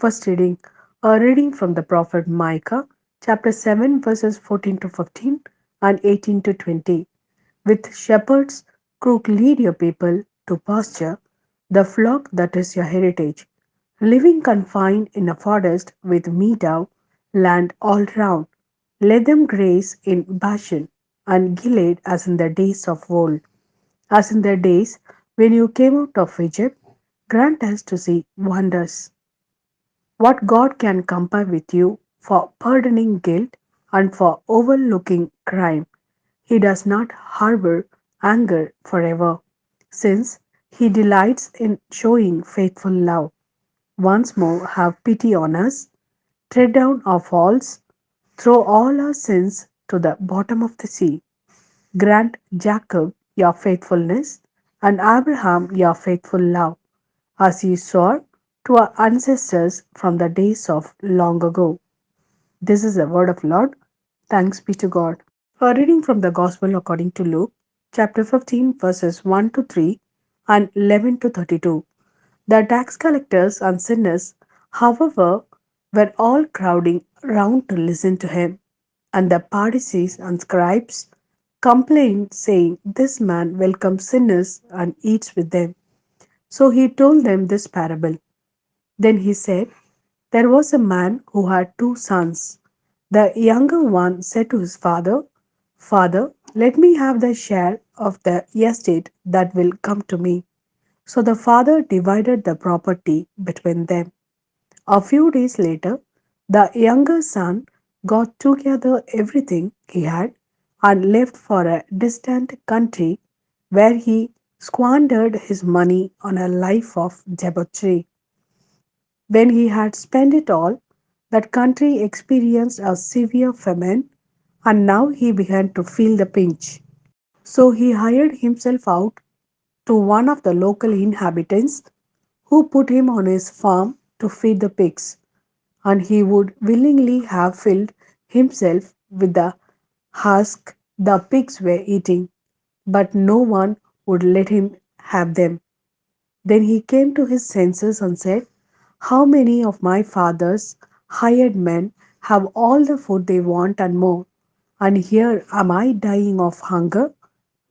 First reading, a reading from the prophet Micah, chapter 7, verses 14 to 15 and 18 to 20. With shepherds, crook lead your people to pasture, the flock that is your heritage. Living confined in a forest with meadow land all round, let them graze in Bashan and Gilead as in the days of old, as in the days when you came out of Egypt. Grant us to see wonders. What God can compare with you for pardoning guilt and for overlooking crime? He does not harbor anger forever, since he delights in showing faithful love. Once more, have pity on us, tread down our faults, throw all our sins to the bottom of the sea. Grant Jacob your faithfulness and Abraham your faithful love, as you swore to our ancestors from the days of long ago. This is the word of Lord. Thanks be to God. A reading from the Gospel according to Luke, chapter 15, verses 1 to 3 and 11 to 32. The tax collectors and sinners, however, were all crowding round to listen to him, and the Pharisees and scribes complained, saying, "This man welcomes sinners and eats with them." So he told them this parable. Then he said, there was a man who had two sons. The younger one said to his father, "Father, let me have the share of the estate that will come to me." So the father divided the property between them. A few days later, the younger son got together everything he had and left for a distant country where he squandered his money on a life of debauchery. When he had spent it all, that country experienced a severe famine, and now he began to feel the pinch. So he hired himself out to one of the local inhabitants, who put him on his farm to feed the pigs, and he would willingly have filled himself with the husk the pigs were eating, but no one would let him have them. Then he came to his senses and said, how many of my father's hired men have all the food they want and more, and here am I dying of hunger?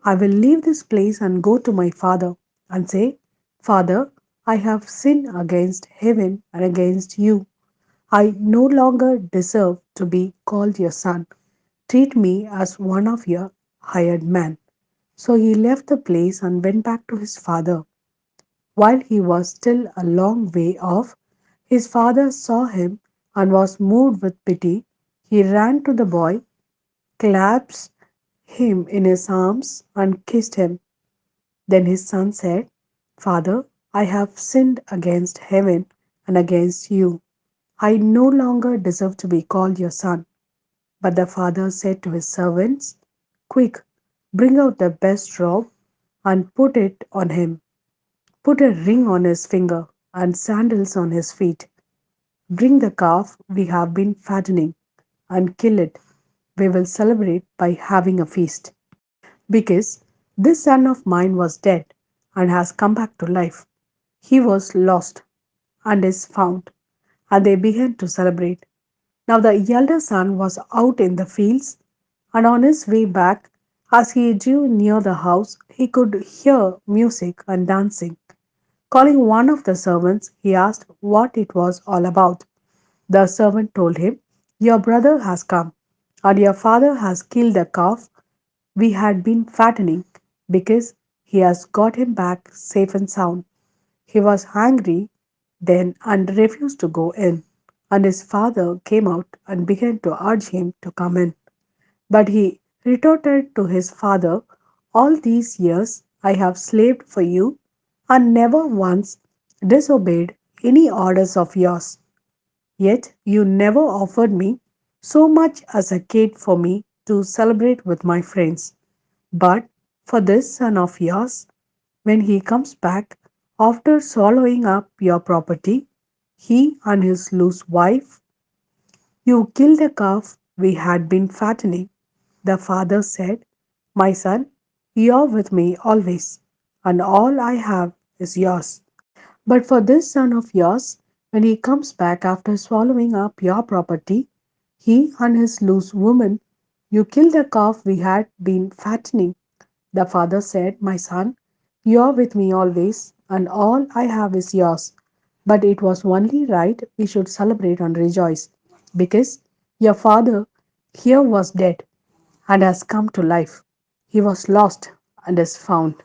I will leave this place and go to my father and say, Father, I have sinned against heaven and against you. I no longer deserve to be called your son. Treat me as one of your hired men. So he left the place and went back to his father. While he was still a long way off, his father saw him and was moved with pity. He ran to the boy, clasped him in his arms, and kissed him. Then his son said, Father, I have sinned against heaven and against you. I no longer deserve to be called your son. But the father said to his servants, quick, bring out the best robe and put it on him. Put a ring on his finger and sandals on his feet. Bring the calf we have been fattening and kill it. We will celebrate by having a feast. Because this son of mine was dead and has come back to life. He was lost and is found. And they began to celebrate. Now the elder son was out in the fields, and on his way back, as he drew near the house, he could hear music and dancing. Calling one of the servants, he asked what it was all about. The servant told him, your brother has come, and your father has killed the calf we had been fattening, because he has got him back safe and sound. He was angry then and refused to go in, and his father came out and began to urge him to come in. But he retorted to his father, all these years I have slaved for you and never once disobeyed any orders of yours. Yet you never offered me so much as a cake for me to celebrate with my friends. But for this son of yours, when he comes back after swallowing up your property, he and his loose wife, you killed the calf we had been fattening. The father said, my son, you are with me always, and all I have is yours. But for this son of yours, When he comes back after swallowing up your property, he and his loose woman, you killed the calf we had been fattening. The father said, my son, you are with me always, and all I have is yours. But it was only right we should celebrate and rejoice, because your father here was dead and has come to life. He was lost and is found.